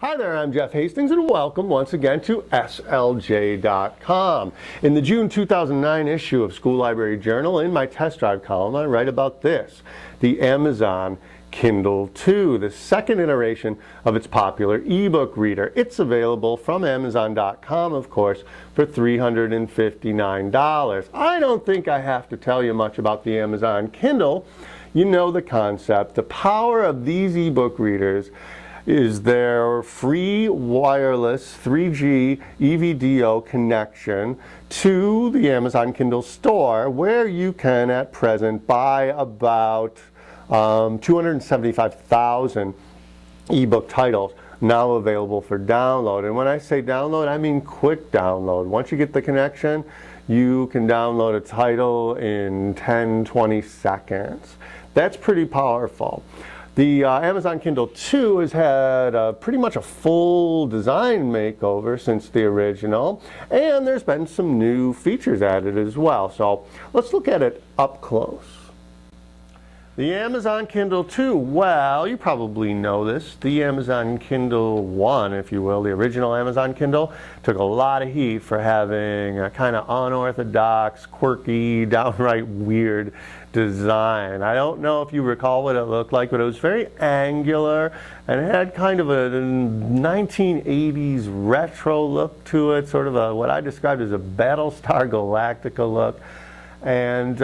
Hi there, I'm Jeff Hastings and welcome once again to SLJ.com. In the June 2009 issue of School Library Journal, in my test drive column, I write about this, the Amazon Kindle 2, the second iteration of its popular ebook reader. It's available from Amazon.com, of course, for $359. I don't think I have to tell you much about the Amazon Kindle. You know the concept. The power of these ebook readers is their free wireless 3G EVDO connection to the Amazon Kindle store, where you can at present buy about 275,000 ebook titles now available for download. And when I say download, I mean quick download. Once you get the connection, you can download a title in 10-20 seconds. That's pretty powerful. The Amazon Kindle 2 has had pretty much a full design makeover since the original, and there's been some new features added as well. So let's look at it up close. The Amazon Kindle 2, well, you probably know this. The Amazon Kindle 1, if you will, the original Amazon Kindle, took a lot of heat for having a kind of unorthodox, quirky, downright weird design. I don't know if you recall what it looked like, but it was very angular and it had kind of a 1980s retro look to it, sort of what I described as a Battlestar Galactica look. And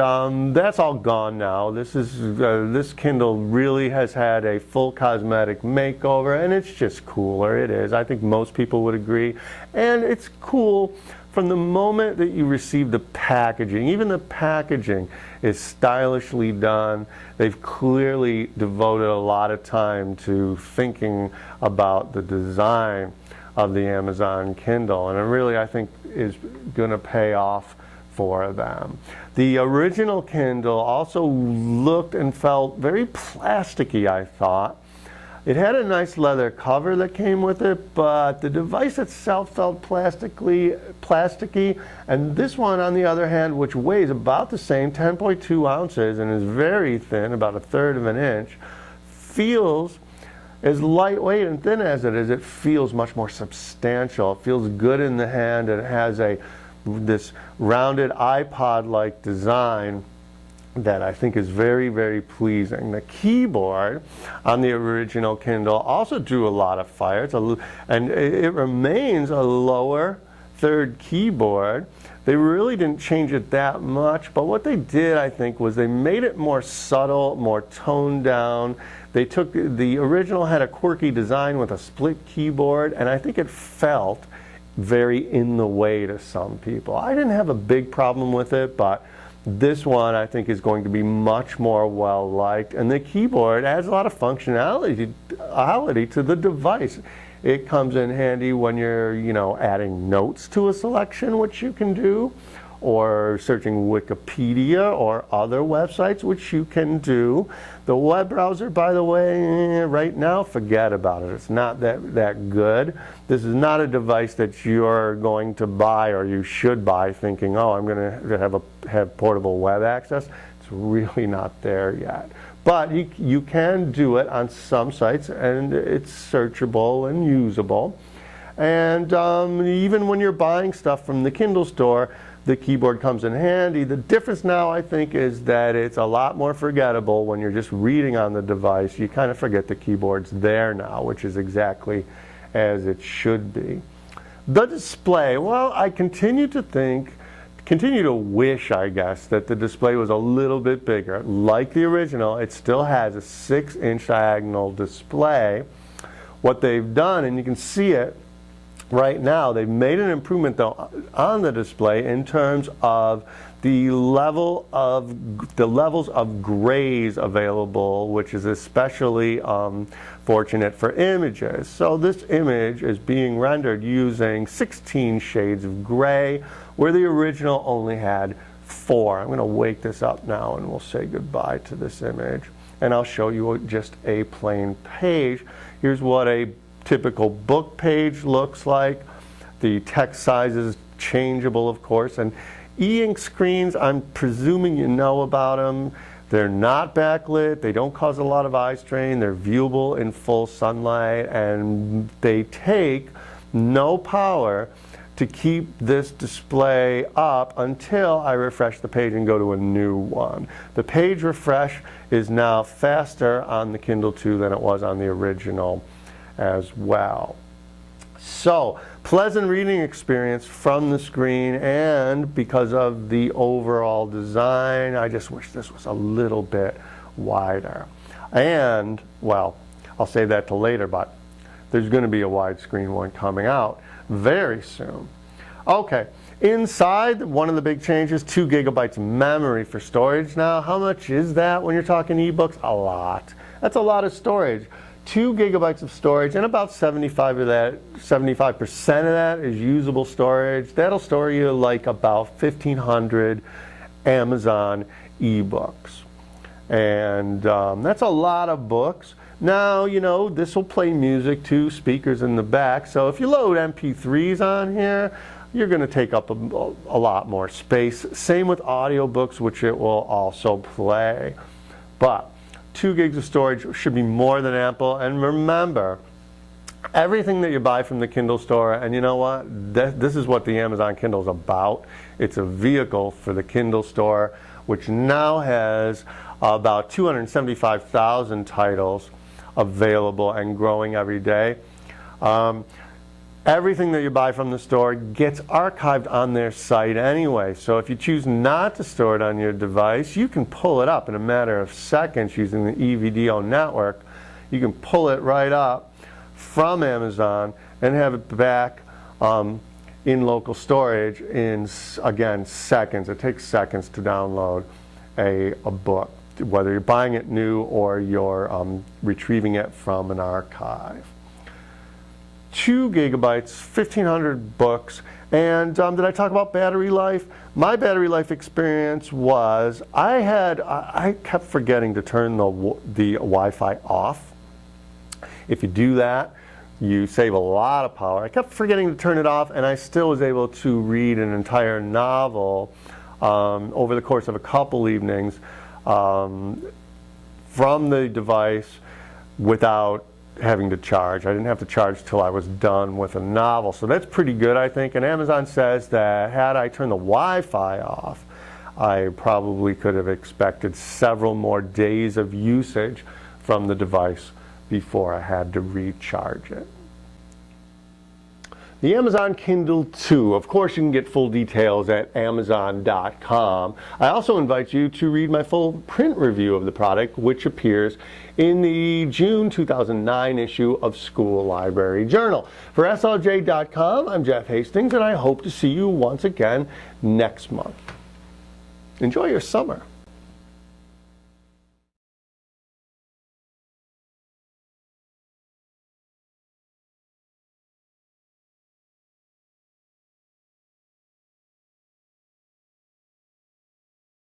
that's all gone now. This Kindle really has had a full cosmetic makeover, and it's just cooler. It is. I think most people would agree. And it's cool from the moment that you receive the packaging. Even the packaging is stylishly done. They've clearly devoted a lot of time to thinking about the design of the Amazon Kindle, and it really, I think, is going to pay off for them. The original Kindle also looked and felt very plasticky, I thought. It had a nice leather cover that came with it, but the device itself felt plasticky. And this one, on the other hand, which weighs about the same, 10.2 ounces, and is very thin, about 1/3 of an inch, feels as lightweight and thin as it is. It feels much more substantial. It feels good in the hand, and it has this rounded iPod-like design that I think is very, very pleasing. The keyboard on the original Kindle also drew a lot of fire, and it remains a lower third keyboard. They really didn't change it that much, but what they did, I think, was they made it more subtle, more toned down. The original had a quirky design with a split keyboard, and I think it felt very in the way to some people. I didn't have a big problem with it, but this one I think is going to be much more well liked, and the keyboard adds a lot of functionality to the device. It comes in handy when you're, adding notes to a selection, which you can do, or searching Wikipedia or other websites, which you can do. The web browser, by the way, right now, forget about it. It's not that good. This is not a device that you're going to buy, or you should buy, thinking, oh, I'm going to have portable web access. It's really not there yet. But you can do it on some sites, and it's searchable and usable. And even when you're buying stuff from the Kindle store, the keyboard comes in handy. The difference now, I think, is that it's a lot more forgettable when you're just reading on the device. You kind of forget the keyboard's there now, which is exactly as it should be. The display, well, I continue to wish, I guess, that the display was a little bit bigger. Like the original, it still has a 6-inch diagonal display. What they've done, and you can see it right now, they've made an improvement though on the display in terms of the levels of grays available, which is especially fortunate for images. So this image is being rendered using 16 shades of gray, where the original only had 4. I'm going to wake this up now and we'll say goodbye to this image, and I'll show you just a plain page. Here's what a typical book page looks like. The text size is changeable, of course, and e-ink screens, I'm presuming you know about them. They're not backlit, they don't cause a lot of eye strain, they're viewable in full sunlight, and they take no power to keep this display up until I refresh the page and go to a new one. The page refresh is now faster on the Kindle 2 than it was on the original as well. So, pleasant reading experience from the screen, and because of the overall design, I just wish this was a little bit wider. And, well, I'll save that till later, but there's going to be a widescreen one coming out very soon. Okay, inside, one of the big changes, 2 gigabytes memory for storage now. How much is that when you're talking ebooks? A lot. That's a lot of storage. 2 gigabytes of storage, and about 75% of that is usable storage. That'll store you like about 1,500 Amazon ebooks. And that's a lot of books. Now, you know, this will play music too, speakers in the back. So if you load MP3s on here, you're going to take up a lot more space. Same with audiobooks, which it will also play. But 2 gigs of storage should be more than ample. And remember, everything that you buy from the Kindle store, and you know what? This is what the Amazon Kindle is about. It's a vehicle for the Kindle store, which now has about 275,000 titles available and growing every day. Everything that you buy from the store gets archived on their site anyway. So if you choose not to store it on your device, you can pull it up in a matter of seconds using the eVideo network. You can pull it right up from Amazon and have it back in local storage in, again, seconds. It takes seconds to download a book, whether you're buying it new or you're retrieving it from an archive. 2 gigabytes, 1,500 books. And did I talk about battery life? My battery life experience was I kept forgetting to turn the Wi-Fi off. If you do that, you save a lot of power. I kept forgetting to turn it off, and I still was able to read an entire novel over the course of a couple evenings from the device without having to charge. I didn't have to charge till I was done with a novel. So that's pretty good, I think. And Amazon says that had I turned the Wi-Fi off, I probably could have expected several more days of usage from the device before I had to recharge it. The Amazon Kindle 2, of course you can get full details at Amazon.com. I also invite you to read my full print review of the product, which appears in the June 2009 issue of School Library Journal. For SLJ.com, I'm Jeff Hastings, and I hope to see you once again next month. Enjoy your summer.